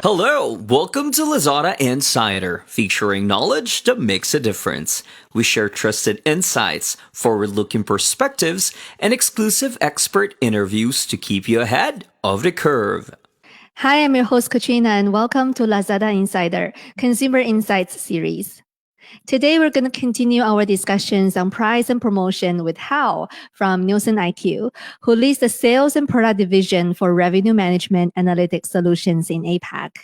Hello, welcome to Lazada Insider, featuring knowledge that makes a difference. We share trusted insights, forward-looking perspectives, and exclusive expert interviews to keep you ahead of the curve. Hi, I'm your host Katrina, and welcome to Lazada Insider, Consumer Insights series. Today, we're going to continue our discussions on price and promotion with Hao from NielsenIQ, who leads the sales and product division for revenue management analytics solutions in APAC.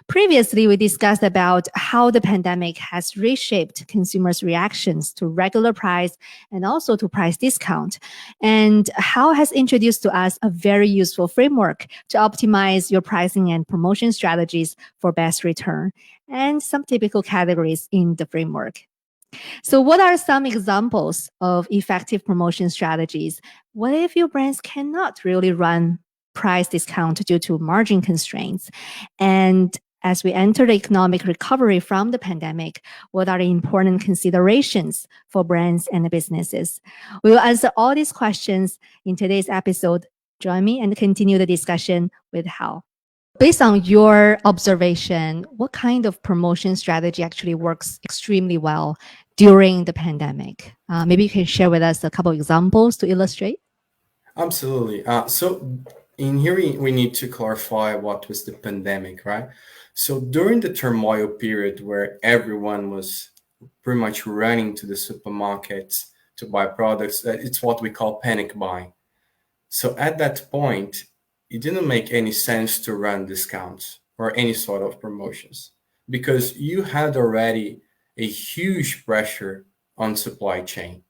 Previously, we discussed about how the pandemic has reshaped consumers' reactions to regular price and also to price discount, and how has introduced to us a very useful framework to optimize your pricing and promotion strategies for best return, and some typical categories in the framework. So what are some examples of effective promotion strategies? What if your brands cannot really run price discount due to margin constraints? And as we enter the economic recovery from the pandemic, what are the important considerations for brands and businesses? We will answer all these questions in today's episode. Join me and continue the discussion with Hao. Based on your observation, what kind of promotion strategy actually works extremely well during the pandemic? Maybe you can share with us a couple of examples to illustrate. Absolutely. So in here, we need to clarify what was the pandemic, right? So during the turmoil period where everyone was pretty much running to the supermarkets to buy products, it's what we call panic buying. So at that point, it didn't make any sense to run discounts or any sort of promotions because you had already a huge pressure on supply chain,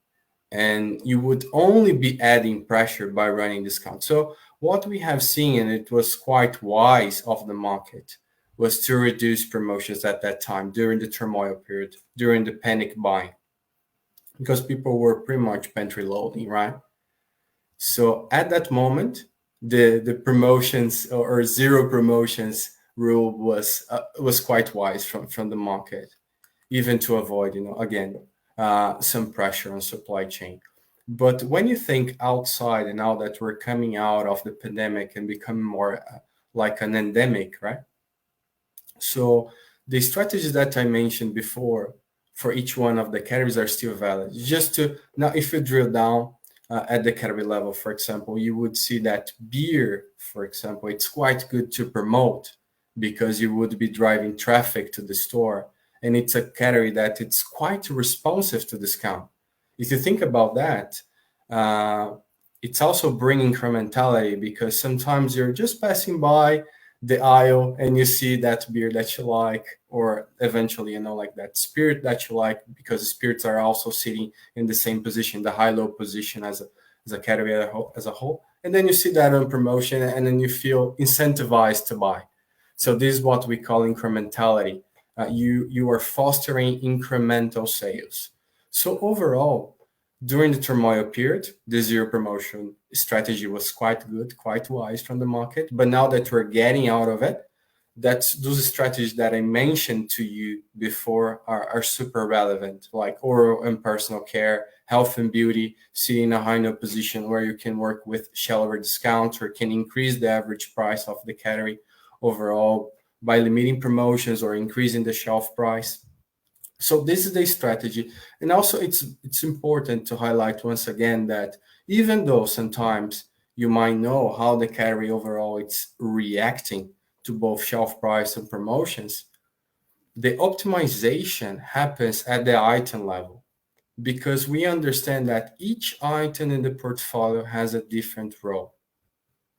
and you would only be adding pressure by running discounts. So what we have seen, and it was quite wise of the market, was to reduce promotions at that time during the turmoil period, during the panic buying, because people were pretty much pantry loading, right? So at that moment, the promotions or zero promotions rule was quite wise from the market, even to avoid, again, some pressure on supply chain. But when you think outside, and now that we're coming out of the pandemic and becoming more like an endemic, right? So the strategies that I mentioned before for each one of the categories are still valid. Just to now, if you drill down at the category level, for example, you would see that beer, for example, it's quite good to promote because you would be driving traffic to the store. And it's a category that it's quite responsive to discount. If you think about that, it's also bringing incrementality because sometimes you're just passing by the aisle and you see that beer that you like, or eventually, like that spirit that you like, because spirits are also sitting in the same position, the high-low position as a category as a whole. And then you see that on promotion and then you feel incentivized to buy. So this is what we call incrementality. You are fostering incremental sales. So overall, during the turmoil period, the zero promotion strategy was quite good, quite wise from the market. But now that we're getting out of it, those strategies that I mentioned to you before are super relevant, like oral and personal care, health and beauty, sitting in a high-low position where you can work with shallower discounts or can increase the average price of the category overall by limiting promotions or increasing the shelf price. So this is the strategy. And also it's important to highlight once again that even though sometimes you might know how the category overall it's reacting to both shelf price and promotions, the optimization happens at the item level because we understand that each item in the portfolio has a different role.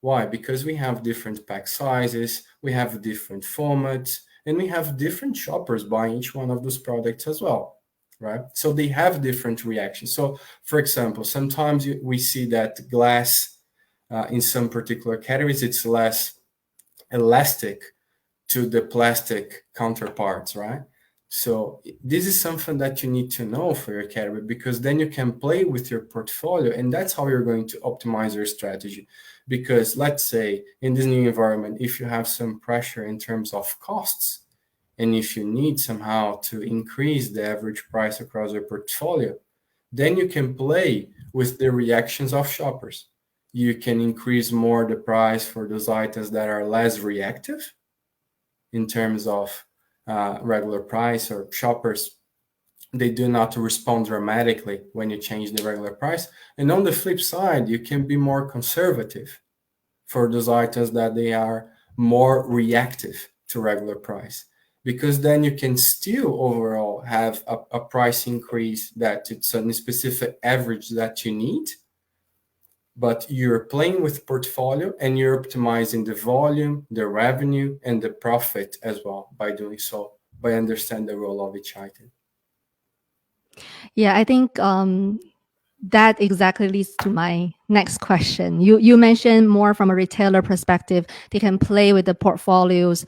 Why? Because we have different pack sizes, we have different formats, and we have different shoppers buying each one of those products as well, right? So they have different reactions. So, for example, sometimes we see that glass in some particular categories, it's less elastic to the plastic counterparts, right? So this is something that you need to know for your category because then you can play with your portfolio and that's how you're going to optimize your strategy. Because let's say in this new environment, if you have some pressure in terms of costs, and if you need somehow to increase the average price across your portfolio, then you can play with the reactions of shoppers. You can increase more the price for those items that are less reactive in terms of regular price, or shoppers, they do not respond dramatically when you change the regular price. And on the flip side, you can be more conservative for those items that they are more reactive to regular price, because then you can still overall have a price increase that it's a specific average that you need, but you're playing with portfolio and you're optimizing the volume, the revenue, and the profit as well by doing so, by understanding the role of each item. Yeah, I think that exactly leads to my next question. You mentioned more from a retailer perspective, they can play with the portfolios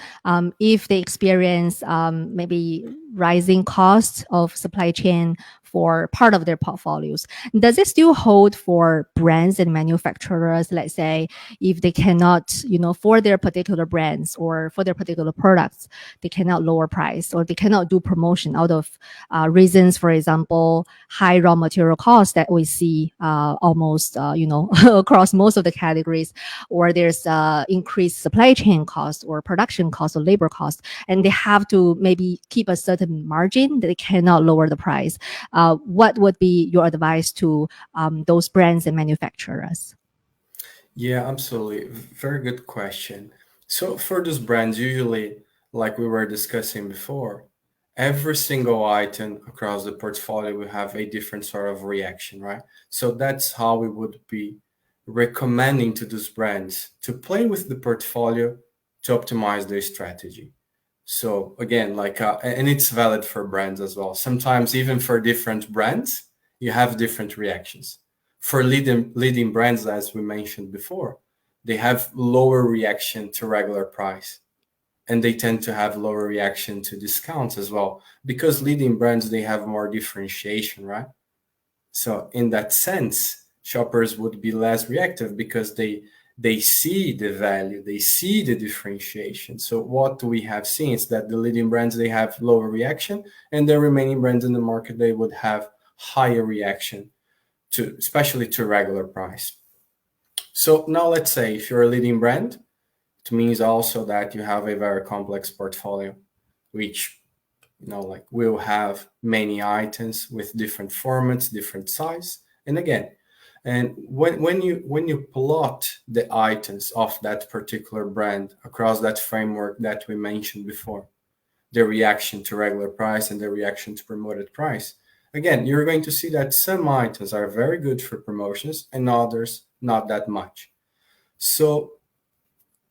if they experience maybe rising costs of supply chain for part of their portfolios. Does it still hold for brands and manufacturers? Let's say if they cannot, for their particular brands or for their particular products, they cannot lower price or they cannot do promotion out of reasons, for example, high raw material costs that we see almost, across most of the categories, or there's increased supply chain costs or production costs or labor costs, and they have to maybe keep a certain margin that they cannot lower the price. What would be your advice to those brands and manufacturers? Yeah, absolutely. Very good question. So for those brands, usually, like we were discussing before, every single item across the portfolio will have a different sort of reaction, right? So that's how we would be recommending to those brands to play with the portfolio to optimize their strategy. So again, and it's valid for brands as well. Sometimes even for different brands, you have different reactions. For leading brands, as we mentioned before, they have lower reaction to regular price, and they tend to have lower reaction to discounts as well, because leading brands, they have more differentiation, right? So in that sense, shoppers would be less reactive because they see the value, they see the differentiation. So what we have seen is that the leading brands, they have lower reaction, and the remaining brands in the market, they would have higher reaction to, especially to regular price. So now let's say if you're a leading brand, it means also that you have a very complex portfolio, which will have many items with different formats, different size. And again, and when you plot the items of that particular brand across that framework that we mentioned before, the reaction to regular price and the reaction to promoted price, again, you're going to see that some items are very good for promotions and others not that much. So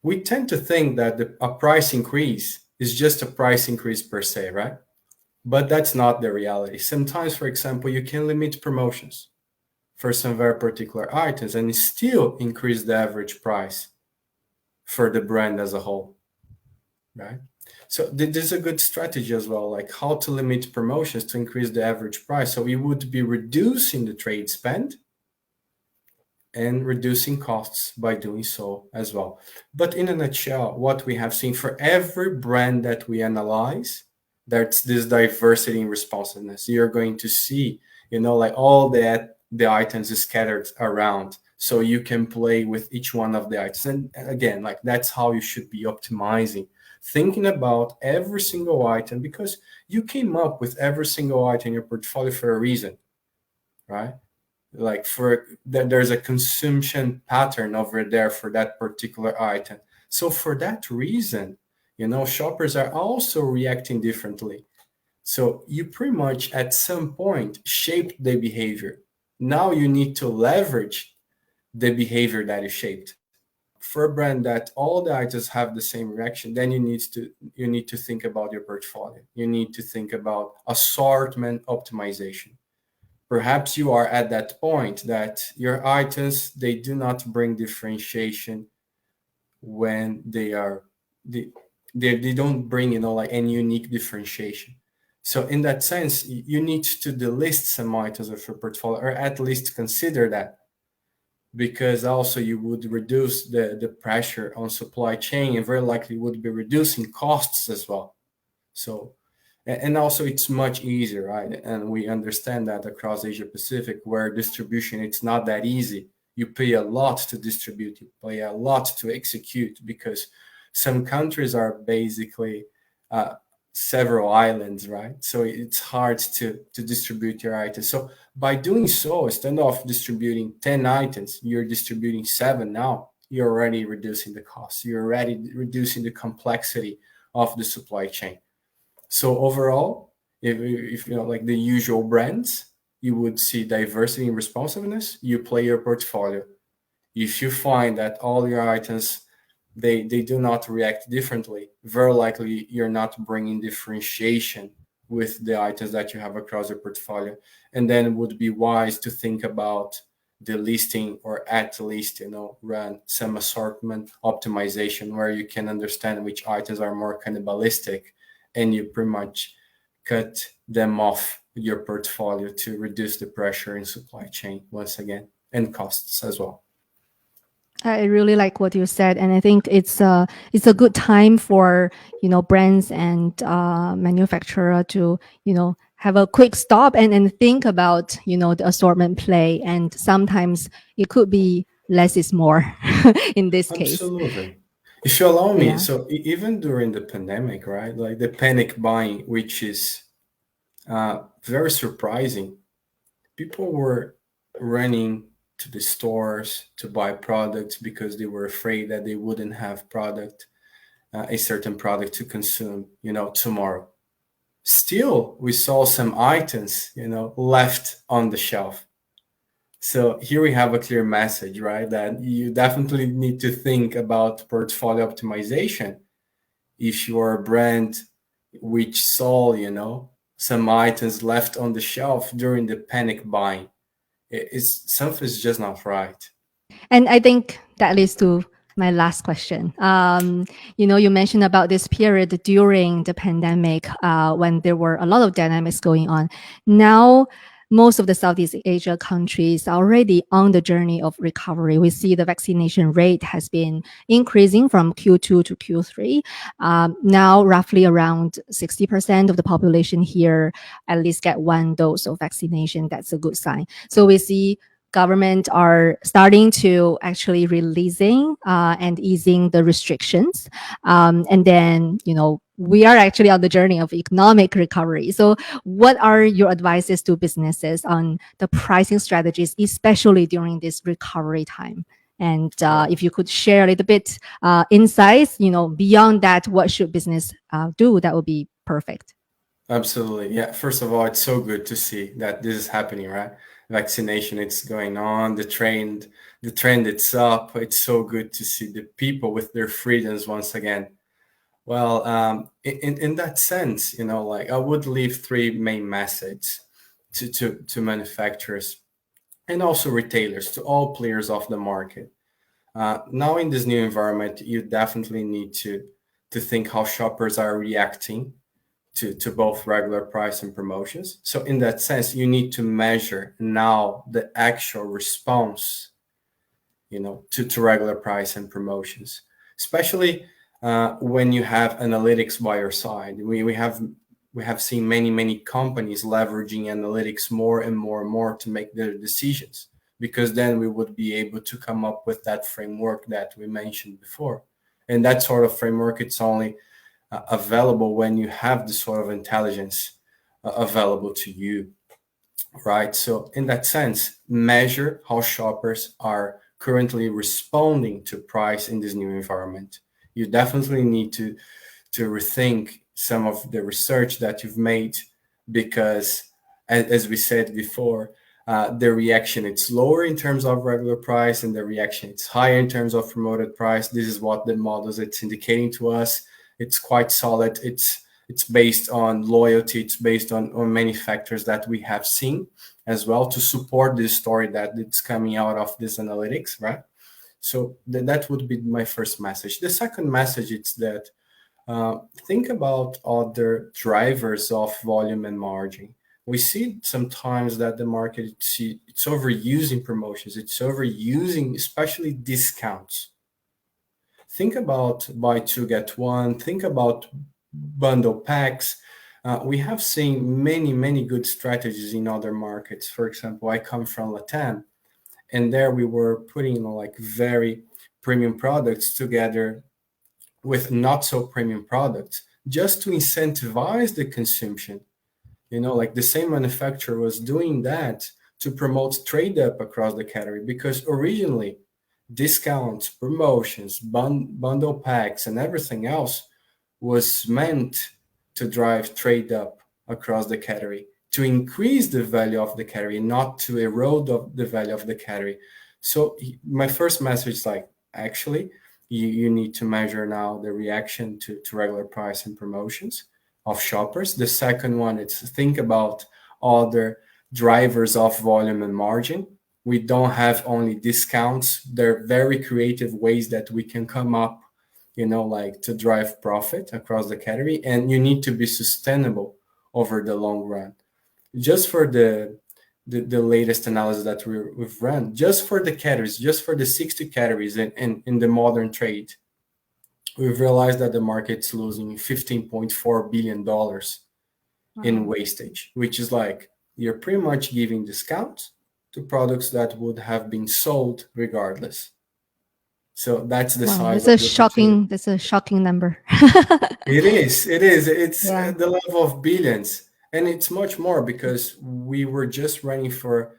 we tend to think that a price increase is just a price increase per se, right? But that's not the reality. Sometimes, for example, you can limit promotions for some very particular items and still increase the average price for the brand as a whole, right? So this is a good strategy as well, like how to limit promotions to increase the average price. So you would be reducing the trade spend and reducing costs by doing so as well. But in a nutshell, what we have seen for every brand that we analyze, that's this diversity in responsiveness. You're going to see, like all that the items is scattered around, so you can play with each one of the items. And again, like that's how you should be optimizing, thinking about every single item, because you came up with every single item in your portfolio for a reason, right? Like for that, there's a consumption pattern over there for that particular item. So for that reason, shoppers are also reacting differently. So you pretty much at some point shaped the behavior. Now you need to leverage the behavior that is shaped. For a brand that all the items have the same reaction, then you need to think about your portfolio. You need to think about assortment optimization. Perhaps you are at that point that your items, they do not bring differentiation when they don't bring like any unique differentiation. So in that sense, you need to delist some items of your portfolio, or at least consider that, because also you would reduce the pressure on supply chain and very likely would be reducing costs as well. So And also it's much easier, right? And we understand that across Asia Pacific, where distribution it's not that easy. You pay a lot to distribute, you pay a lot to execute, because some countries are basically uh, several islands, right? So it's hard to distribute your items. So by doing so, instead of distributing 10 items, you're distributing 7 now. You're already reducing the cost. You're already reducing the complexity of the supply chain. So overall, if you know like the usual brands, you would see diversity and responsiveness. You play your portfolio. If you find that all your items they do not react differently, very likely you're not bringing differentiation with the items that you have across your portfolio. And then it would be wise to think about the listing, or at least run some assortment optimization where you can understand which items are more cannibalistic, and you pretty much cut them off your portfolio to reduce the pressure in supply chain once again, and costs as well. I really like what you said, and I think it's a good time for brands and manufacturer to have a quick stop and think about the assortment play, and sometimes it could be less is more in this case. Absolutely. If you allow me, Yeah. so even during the pandemic, right, like the panic buying, which is very surprising, people were running to the stores to buy products because they were afraid that they wouldn't have a certain product to consume, tomorrow. Still, we saw some items, left on the shelf. So here we have a clear message, right? That you definitely need to think about portfolio optimization if you are a brand which saw, some items left on the shelf during the panic buying. It's something's just not right. And I think that leads to my last question. You mentioned about this period during the pandemic when there were a lot of dynamics going on. Now, most of the Southeast Asia countries are already on the journey of recovery. We see the vaccination rate has been increasing from Q2 to Q3. Now, roughly around 60% of the population here at least get one dose of vaccination. That's a good sign. So we see government are starting to actually releasing and easing the restrictions. And then, we are actually on the journey of economic recovery. So what are your advices to businesses on the pricing strategies, especially during this recovery time? And Well, if you could share a little bit insights, beyond that, what should business do? That would be perfect. absolutely. Yeah. First of all, it's so good to see that this is happening, right? Vaccination, it's going on. The trend, it's up. It's so good to see the people with their freedoms once again. Well, in that sense, like I would leave three main messages to manufacturers and also retailers, to all players of the market. Now, in this new environment, you definitely need to think how shoppers are reacting to both regular price and promotions. So, in that sense, you need to measure now the actual response, to regular price and promotions, especially when you have analytics by your side. We have seen many companies leveraging analytics more and more and more to make their decisions, because then we would be able to come up with that framework that we mentioned before. And that sort of framework, it's only available when you have the sort of intelligence available to you, right? So in that sense, measure how shoppers are currently responding to price in this new environment. You definitely need to rethink some of the research that you've made, because as we said before, the reaction it's lower in terms of regular price, and the reaction it's higher in terms of promoted price. This is what the models it's indicating to us. It's quite solid. It's based on loyalty. It's based on many factors that we have seen as well to support this story that it's coming out of this analytics, right? So that would be my first message. The second message is that think about other drivers of volume and margin. We see sometimes that the market it's overusing promotions. It's overusing especially discounts. Think about buy two get one. Think about bundle packs. We have seen many good strategies in other markets. For example, I come from Latam, and there we were putting like very premium products together with not so premium products just to incentivize the consumption. Like the same manufacturer was doing that to promote trade up across the category, because originally discounts, promotions, bundle packs, and everything else was meant to drive trade up across the category, to increase the value of the category, not to erode the value of the category. So my first message is like, actually, you need to measure now the reaction to regular price and promotions of shoppers. The second one is think about other drivers of volume and margin. We don't have only discounts. There are very creative ways that we can come up, like to drive profit across the category, and you need to be sustainable over the long run. Just for the latest analysis that we've run, just for the categories, just for the 60 categories in the modern trade, we've realized that the market's losing $15.4 billion in wastage, which is like you're pretty much giving discounts to products that would have been sold regardless. So that's the size of the opportunity. That's a shocking number. It is. It's the level of billions. And it's much more because we were just running for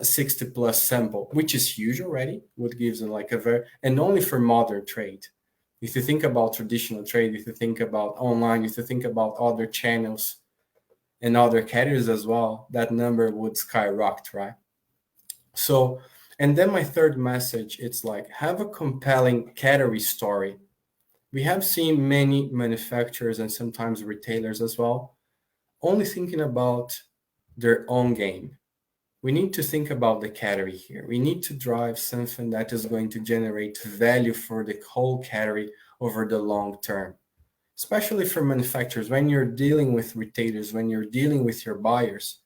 60 plus sample, which is huge already, what gives them like and only for modern trade. If you think about traditional trade, if you think about online, if you think about other channels and other categories as well, that number would skyrocket, right? So, and then my third message, it's like have a compelling category story. We have seen many manufacturers and sometimes retailers as well, only thinking about their own game. We need to think about the category here. We need to drive something that is going to generate value for the whole category over the long term, especially for manufacturers. When you're dealing with retailers, when you're dealing with your buyers,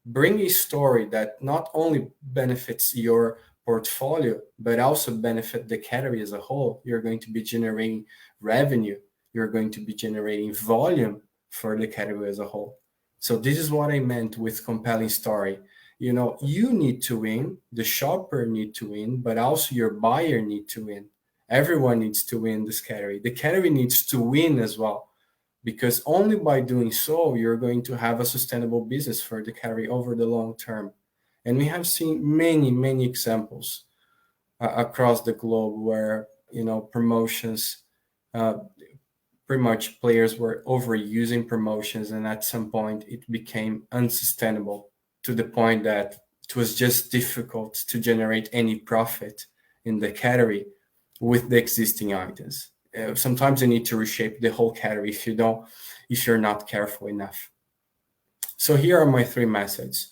bring a story that not only benefits your portfolio, but also benefit the category as a whole. You're going to be generating revenue. You're going to be generating volume for the category as a whole. So this is what I meant with compelling story. You need to win, the shopper need to win, but also your buyer need to win. Everyone needs to win this category. The category needs to win as well, because only by doing so, you're going to have a sustainable business for the category over the long term. And we have seen many examples across the globe where, promotions, pretty much players were overusing promotions, and at some point it became unsustainable to the point that it was just difficult to generate any profit in the category with the existing items. Sometimes you need to reshape the whole category if you're not careful enough. So here are my three messages.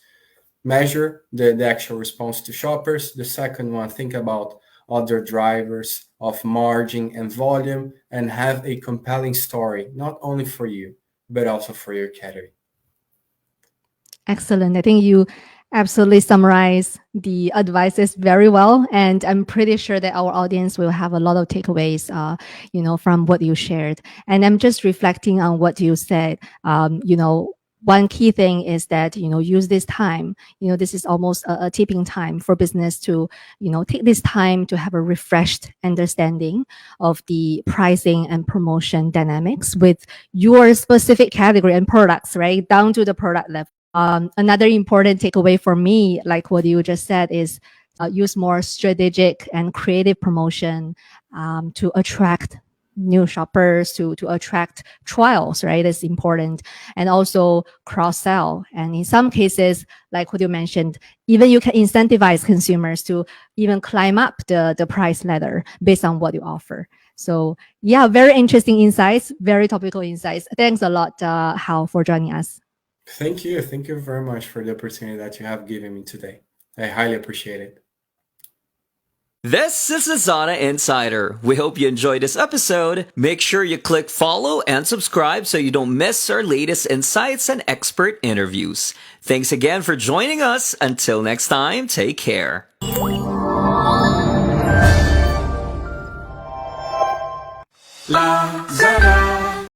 Measure the actual response to shoppers. The second one, think about other drivers of margin and volume, and have a compelling story, not only for you, but also for your category. Excellent. I think you absolutely summarize the advices very well, and I'm pretty sure that our audience will have a lot of takeaways, from what you shared. And I'm just reflecting on what you said. One key thing is that, use this time, this is almost a tipping time for business to, take this time to have a refreshed understanding of the pricing and promotion dynamics with your specific category and products, right? Down to the product level. Another important takeaway for me, like what you just said, is use more strategic and creative promotion to attract new shoppers, to attract trials, right? It's important. And also cross-sell. And in some cases, like what you mentioned, even you can incentivize consumers to even climb up the price ladder based on what you offer. So yeah, very interesting insights, very topical insights. Thanks a lot, Hao, for joining us. Thank you. Thank you very much for the opportunity that you have given me today. I highly appreciate it. This is Lazada Insider. We hope you enjoyed this episode. Make sure you click follow and subscribe so you don't miss our latest insights and expert interviews. Thanks again for joining us. Until next time, take care. Lazada.